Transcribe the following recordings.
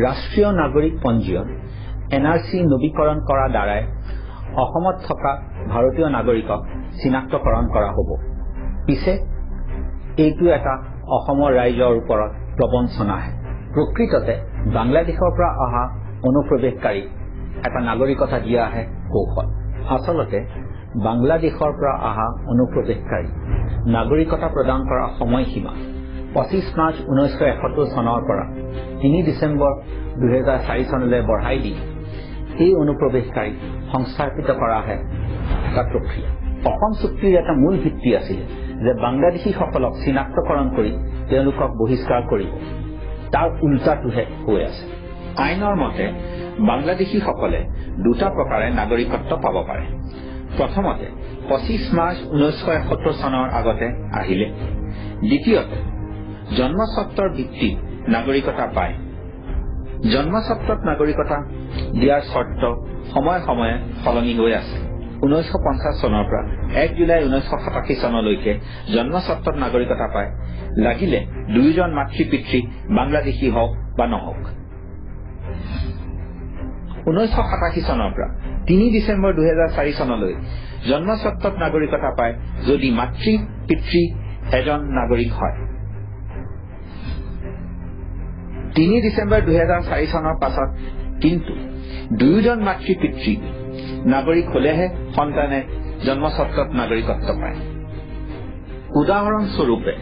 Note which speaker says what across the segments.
Speaker 1: ৰাষ্ট্ৰীয় নাগৰিক পঞ্জীয়ন NRC নৱীকৰণ কৰা দ্বাৰাই অসমত থকা ভাৰতীয় নাগৰিকক চিনাক্তকৰণ কৰা হ'ব। পিছে এইটো এটা অসমৰ ৰাইজৰ ওপৰত প্ৰবঞ্চনাহে। প্ৰকৃততে বাংলাদেশৰ পৰা অহা অনুপ্ৰৱেশকাৰীক এটা নাগৰিকতা দিয়াহে কৌশল। আচলতে বাংলাদেশৰ পৰা অহা অনুপ্ৰৱেশকাৰী নাগৰিকতা প্ৰদান কৰাৰ সময়সীমা 25 মাৰ্চ 1971 চনৰ পৰা 3 ডিচেম্বৰ 2004 চনলৈ বঢ়াই দি এই অনুপ্ৰৱেশকাৰীক সংস্থাপিত কৰাহে এটা প্ৰক্ৰিয়া। অসম চুক্তিৰ এটা মূল ভিত্তি আছিল যে বাংলাদেশীসকলক চিনাক্তকৰণ কৰি তেওঁলোকক বহিষ্কাৰ কৰিব। তাৰ উল্টাটোহে হৈ আছে। আইনৰ মতে বাংলাদেশীসকলে দুটা প্ৰকাৰে নাগৰিকত্ব পাব পাৰে। প্ৰথমতে 25 মাৰ্চ 1971 চনৰ আগতে আহিলে, দ্বিতীয়তে জন্মস্বত্বৰ ভিত্তিত নাগৰিকতা পায়। জন্মস্বত্বত নাগৰিকতা দিয়াৰ চৰ্ত সময়ে সময়ে সলনি হৈ আছে। 1950 চনৰ পৰা 1 জুলাই 1987 চনলৈকে জন্মস্বত্বত নাগৰিকতা পায় লাগিলে দুয়োজন মাতৃ পিতৃ বাংলাদেশী হওক বা নহওক। 1987 চনৰ পৰা 3 ডিচেম্বৰ 2004 চনলৈ জন্মস্বত্বত নাগৰিকতা পায় যদি মাতৃ পিতৃ এজন নাগৰিক হয়। 3 ডিচেম্বৰ 2004 চনৰ পাছত কিন্তু দুয়োজন মাতৃ পিতৃ নাগৰিক হলেহে সন্তানে জন্মস্বত্বত নাগৰিকত্ব পায়। উদাহৰণস্বৰূপে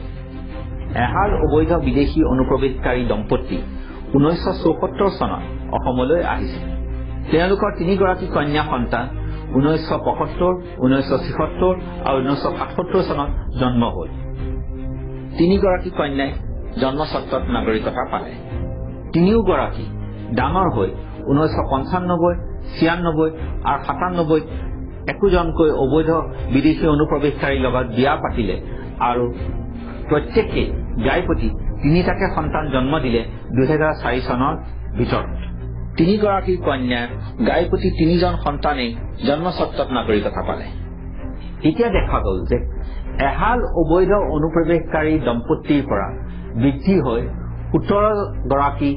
Speaker 1: এহাল অবৈধ বিদেশী অনুপ্ৰৱেশকাৰী দম্পতী 1974 চনত অসমলৈ আহিছিল। তেওঁলোকৰ 3 গৰাকী কন্যা সন্তান 1975, 1976 আৰু 1977 চনত জন্ম হ'ল। 3 গৰাকী কন্যাই জন্মস্বত্বত নাগৰিকতা পালে। 3 গৰাকী ডাঙৰ হৈ 1995, 96 আৰু 97 একোজনকৈ অবৈধ বিদেশী অনুপ্ৰৱেশকাৰীৰ লগত বিয়া পাতিলে আৰু প্ৰত্যেকেই গাইপতি 3টাকে সন্তান জন্ম দিলে 2004 চনৰ ভিতৰত। 3 গৰাকী কন্যাৰ গাইপতি 3জন সন্তানেই জন্মস্বত্বত নাগৰিকতা পালে। এতিয়া দেখা গ'ল যে এহাল অবৈধ অনুপ্ৰৱেশকাৰী দম্পতীৰ পৰা বৃদ্ধি হৈ 17 গৰাকী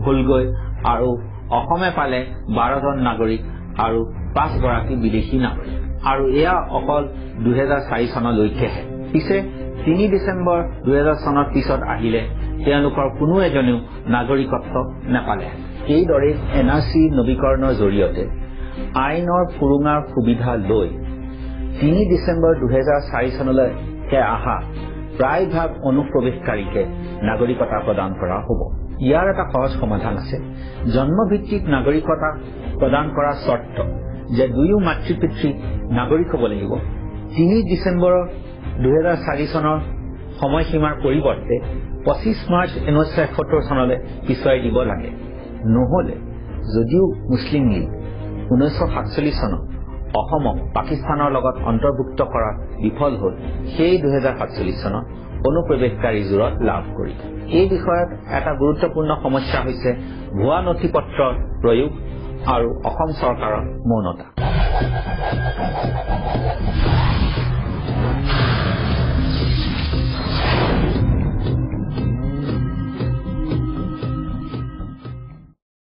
Speaker 1: হ'লগৈ আৰু অসমে পালে 12জন নাগৰিক আৰু 5 গৰাকী বিদেশী নাগৰিক। আৰু এয়া অকল 2004 চনলৈকেহে। পিছে 3 ডিচেম্বৰ 2000 চনৰ পিছত আহিলে তেওঁলোকৰ কোনো এজনেও নাগৰিকত্ব নাপালে। এইদৰে NRC নৱীকৰণৰ জৰিয়তে আইনৰ ফুৰুঙাৰ সুবিধা লৈ 3 ডিচেম্বৰ 2004 চনলৈকে অহা প্ৰায়ভাগ অনুপ্ৰৱেশকাৰীকে নাগৰিকতা প্ৰদান কৰা হ'ব। ইয়াৰ এটা সহজ সমাধান আছে। জন্মভিত্তিক নাগৰিকতা প্ৰদান কৰাৰ চৰ্ত যে দুয়ো মাতৃ পিতৃ নাগৰিক হ'ব লাগিব। 3 ডিচেম্বৰ 2004 চনৰ সময়সীমাৰ পৰিৱৰ্তে 25 মাৰ্চ 1971 চনলৈ পিছুৱাই দিব লাগে। নহলে যদিও মুছলিম লীগ 1947 চনত অসমক পাকিস্তানৰ লগত অন্তৰ্ভুক্ত কৰাত বিফল হ'ল, সেই 2047 চনত অনুপ্ৰৱেশকাৰী জোৰত লাভ কৰিলে। এই বিষয়ত এটা গুৰুত্বপূৰ্ণ সমস্যা হৈছে ভুৱা নথি পত্ৰৰ প্ৰয়োগ আৰু অসম চৰকাৰৰ মৌনতা।